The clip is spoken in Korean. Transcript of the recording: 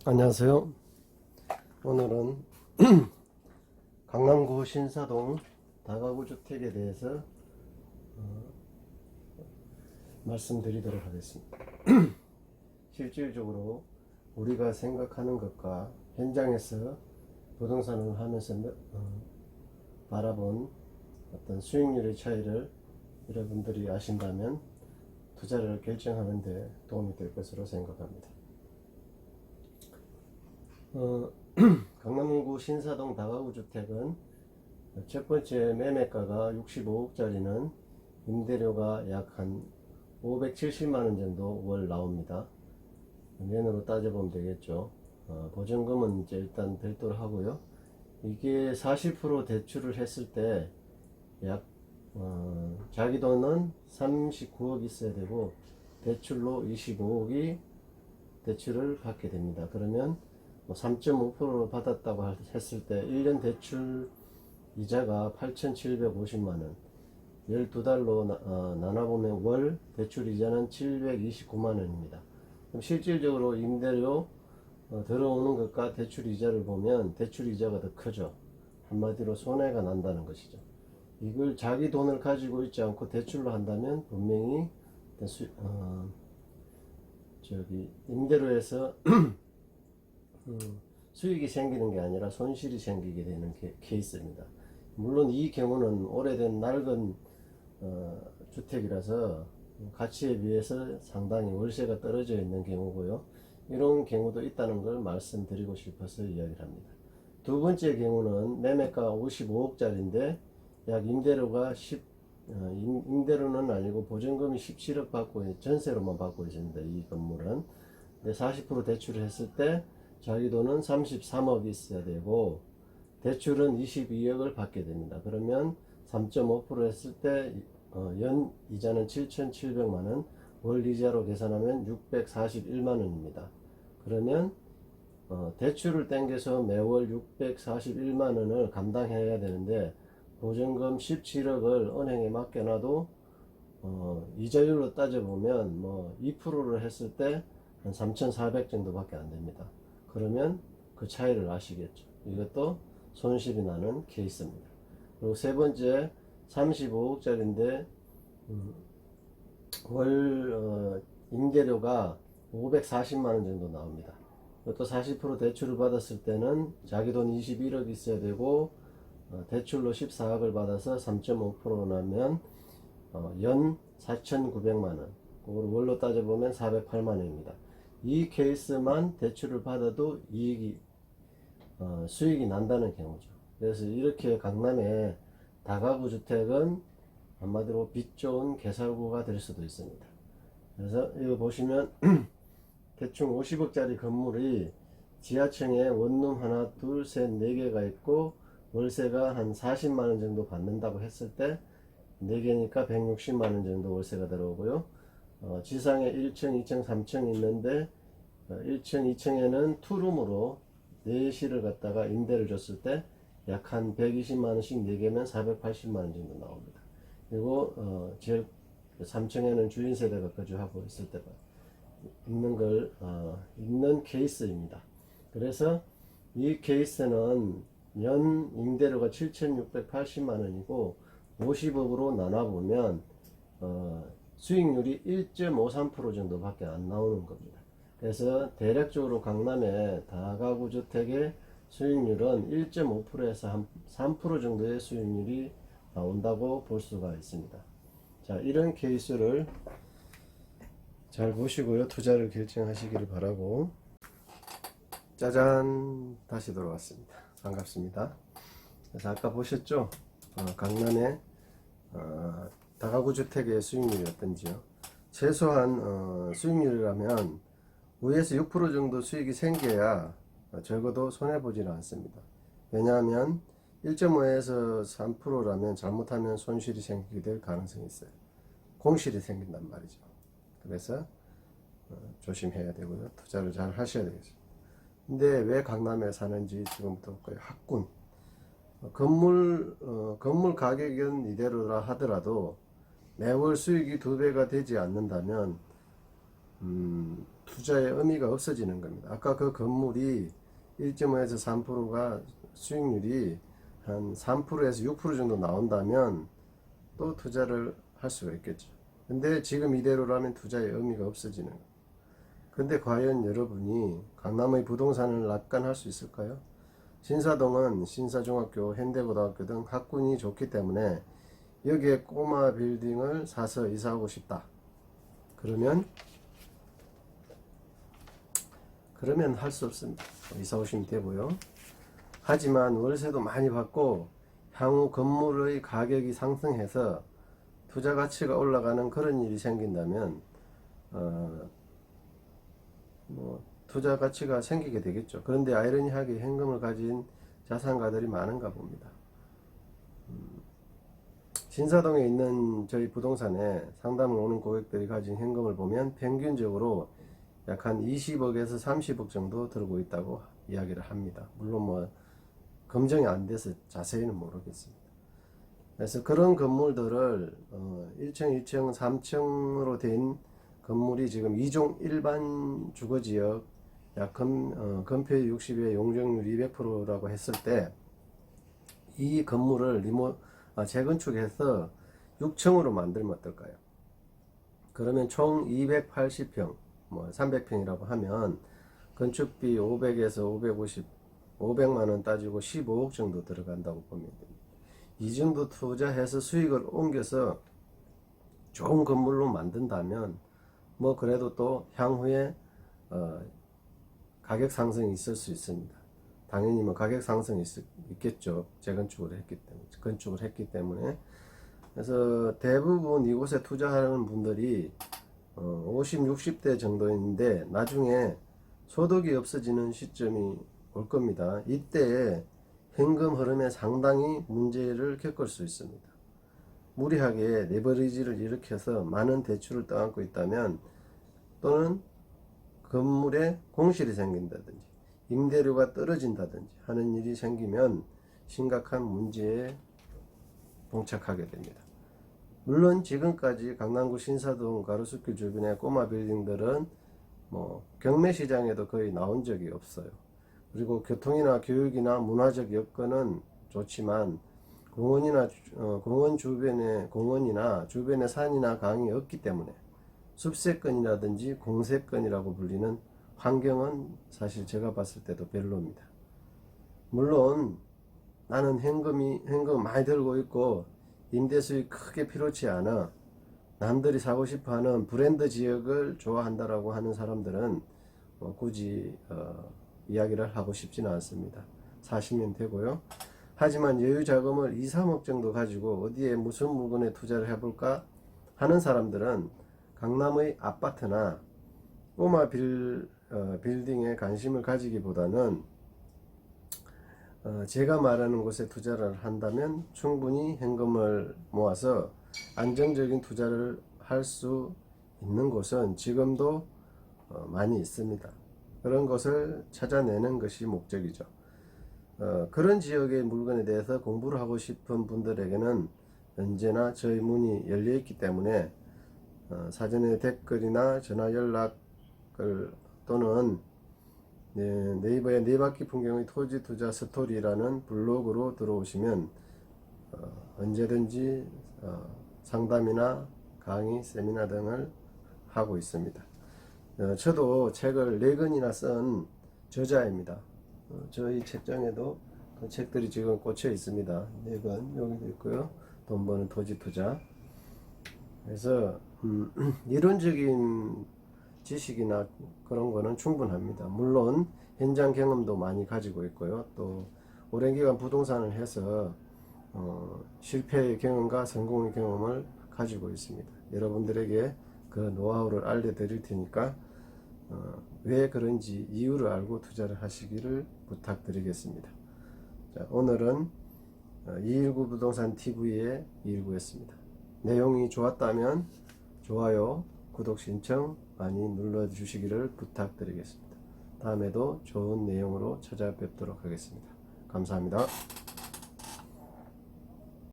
안녕하세요. 오늘은 강남구 신사동 다가구 주택에 대해서 말씀드리도록 하겠습니다. 실질적으로 우리가 생각하는 것과 현장에서 부동산을 하면서 바라본 어떤 수익률의 차이를 여러분들이 아신다면 투자를 결정하는 데 도움이 될 것으로 생각합니다. 강남구 신사동 다가구 주택은 첫 번째 매매가가 65억짜리는 임대료가 약 한 570만원 정도 월 나옵니다. 년으로 따져보면 되겠죠. 보증금은 이제 일단 별도로 하고요. 이게 40% 대출을 했을 때 약 자기 돈은 39억 있어야 되고 대출로 25억이 대출을 받게 됩니다. 그러면 3.5%로 받았다고 했을 때 1년 대출 이자가 8,750만원, 12달로 나눠보면 월 대출 이자는 729만원입니다. 그럼 실질적으로 임대료 들어오는 것과 대출 이자를 보면 대출 이자가 더 크죠. 한마디로 손해가 난다는 것이죠. 이걸 자기 돈을 가지고 있지 않고 대출로 한다면 분명히 임대료에서 수익이 생기는 게 아니라 손실이 생기게 되는 케이스입니다. 물론 이 경우는 오래된 낡은 주택이라서 가치에 비해서 상당히 월세가 떨어져 있는 경우고요. 이런 경우도 있다는 걸 말씀드리고 싶어서 이야기를 합니다. 두 번째 경우는 매매가 55억짜리인데 약 임대료가 임대료는 아니고 보증금이 17억 받고 전세로만 받고 있습니다. 이 건물은. 근데 40% 대출을 했을 때 자기 돈은 33억 있어야 되고 대출은 22억을 받게 됩니다. 그러면 3.5% 했을 때 연 이자는 7,700만원, 월 이자로 계산하면 641만원입니다. 그러면 대출을 땡겨서 매월 641만원을 감당해야 되는데 보증금 17억을 은행에 맡겨놔도 이자율로 따져보면 2%를 했을 때 한 3,400 정도밖에 안 됩니다. 그러면 그 차이를 아시겠죠. 이것도 손실이 나는 케이스입니다. 그리고 세 번째 35억짜리인데 월 임대료가 540만원 정도 나옵니다. 이것도 40% 대출을 받았을 때는 자기 돈 21억 있어야 되고 대출로 14억을 받아서 3.5% 나면 연 4,900만원, 그걸 월로 따져보면 408만원입니다. 이 케이스만 대출을 받아도 수익이 난다는 경우죠. 그래서 이렇게 강남의 다가구 주택은 한마디로 빛 좋은 개살구가 될 수도 있습니다. 그래서 이거 보시면 대충 50억짜리 건물이 지하층에 원룸 하나 둘 셋 4개가 있고 월세가 한 40만원 정도 받는다고 했을 때 4개니까 160만원 정도 월세가 들어오고요. 지상에 1층, 2층, 3층 있는데 1층, 2층에는 투룸으로 4실을 갖다가 임대를 줬을 때 약 한 120만원씩 4개면 480만원 정도 나옵니다. 그리고 즉 3층에는 주인 세대가 거주하고 있을 때가 있는 케이스입니다. 그래서 이 케이스는 연 임대료가 7,680만원이고 50억으로 나눠보면 수익률이 1.53% 정도밖에 안 나오는 겁니다. 그래서 대략적으로 강남의 다가구 주택의 수익률은 1.5%에서 한 3% 정도의 수익률이 나온다고 볼 수가 있습니다. 자, 이런 케이스를 잘 보시고요. 투자를 결정하시기를 바라고. 짜잔, 다시 돌아왔습니다. 반갑습니다. 그래서 아까 보셨죠? 강남의 다가구 주택의 수익률이 어떤지요. 최소한 수익률이라면 위에서 6% 정도 수익이 생겨야 적어도 손해보지는 않습니다. 왜냐하면 1.5에서 3%라면 잘못하면 손실이 생기게 될 가능성이 있어요. 공실이 생긴단 말이죠. 그래서 조심해야 되고요. 투자를 잘 하셔야 되겠습니다. 근데 왜 강남에 사는지 지금부터 볼까요? 학군. 건물 가격은 이대로라 하더라도 매월 수익이 2배가 되지 않는다면 투자의 의미가 없어지는 겁니다. 아까 그 건물이 1.5에서 3%가 수익률이 한 3%에서 6% 정도 나온다면 또 투자를 할 수가 있겠죠. 근데 지금 이대로라면 투자의 의미가 없어지는 거예요. 근데 과연 여러분이 강남의 부동산을 낙관할 수 있을까요? 신사동은 신사중학교, 현대고등학교 등 학군이 좋기 때문에 여기에 꼬마 빌딩을 사서 이사하고 싶다. 그러면 할 수 없습니다. 이사 오시면 되고요. 하지만 월세도 많이 받고 향후 건물의 가격이 상승해서 투자 가치가 올라가는 그런 일이 생긴다면 투자 가치가 생기게 되겠죠. 그런데 아이러니하게 현금을 가진 자산가들이 많은가 봅니다. 신사동에 있는 저희 부동산에 상담을 오는 고객들이 가진 현금을 보면 평균적으로 약 한 20억에서 30억 정도 들고 있다고 이야기를 합니다. 물론 검증이 안 돼서 자세히는 모르겠습니다. 그래서 그런 건물들을 1층, 2층, 3층으로 된 건물이 지금 2종 일반 주거지역 약 건폐율 60에 용적률 200%라고 했을 때 이 건물을 재건축해서 6층으로 만들면 어떨까요? 그러면 총 280평, 300평이라고 하면 건축비 500에서 550, 500만원 따지고 15억 정도 들어간다고 보면 됩니다. 이 정도 투자해서 수익을 옮겨서 좋은 건물로 만든다면 그래도 또 향후에 가격 상승이 있을 수 있습니다. 당연히 가격 상승이 있겠죠. 재건축을 했기 때문에. 그래서 대부분 이곳에 투자하는 분들이 50, 60대 정도인데 나중에 소득이 없어지는 시점이 올 겁니다. 이때 현금 흐름에 상당히 문제를 겪을 수 있습니다. 무리하게 레버리지를 일으켜서 많은 대출을 떠안고 있다면 또는 건물에 공실이 생긴다든지 임대료가 떨어진다든지 하는 일이 생기면 심각한 문제에 봉착하게 됩니다. 물론 지금까지 강남구 신사동 가로수길 주변의 꼬마 빌딩들은 경매 시장에도 거의 나온 적이 없어요. 그리고 교통이나 교육이나 문화적 여건은 좋지만 공원 공원이나 주변에 산이나 강이 없기 때문에 숲세권이라든지 공세권이라고 불리는 환경은 사실 제가 봤을 때도 별로입니다. 물론 나는 현금 많이 들고 있고 임대수익 크게 필요치 않아 남들이 사고 싶어하는 브랜드 지역을 좋아한다라고 하는 사람들은 굳이 이야기를 하고 싶지는 않습니다. 사시면 되고요. 하지만 여유 자금을 2, 3억 정도 가지고 어디에 무슨 물건에 투자를 해볼까 하는 사람들은 강남의 아파트나 꼬마 빌딩에 관심을 가지기보다는 제가 말하는 곳에 투자를 한다면 충분히 현금을 모아서 안정적인 투자를 할 수 있는 곳은 지금도 많이 있습니다. 그런 것을 찾아내는 것이 목적이죠. 그런 지역의 물건에 대해서 공부를 하고 싶은 분들에게는 언제나 저희 문이 열려 있기 때문에 사전에 댓글이나 전화 연락을 또는 네이버의 네바퀴 풍경의 토지 투자 스토리라는 블로그로 들어오시면 언제든지 상담이나 강의, 세미나 등을 하고 있습니다. 저도 책을 4권이나 쓴 저자입니다. 저희 책장에도 그 책들이 지금 꽂혀 있습니다. 4권 여기도 있고요. 돈 버는 토지 투자. 그래서 이론적인 지식이나 그런 거는 충분합니다. 물론 현장 경험도 많이 가지고 있고요. 또 오랜 기간 부동산을 해서 실패의 경험과 성공의 경험을 가지고 있습니다. 여러분들에게 그 노하우를 알려드릴 테니까 왜 그런지 이유를 알고 투자를 하시기를 부탁드리겠습니다. 자, 오늘은 219 부동산 TV의 219였습니다. 내용이 좋았다면 좋아요, 구독 신청 많이 눌러주시기를 부탁드리겠습니다. 다음에도 좋은 내용으로 찾아뵙도록 하겠습니다. 감사합니다.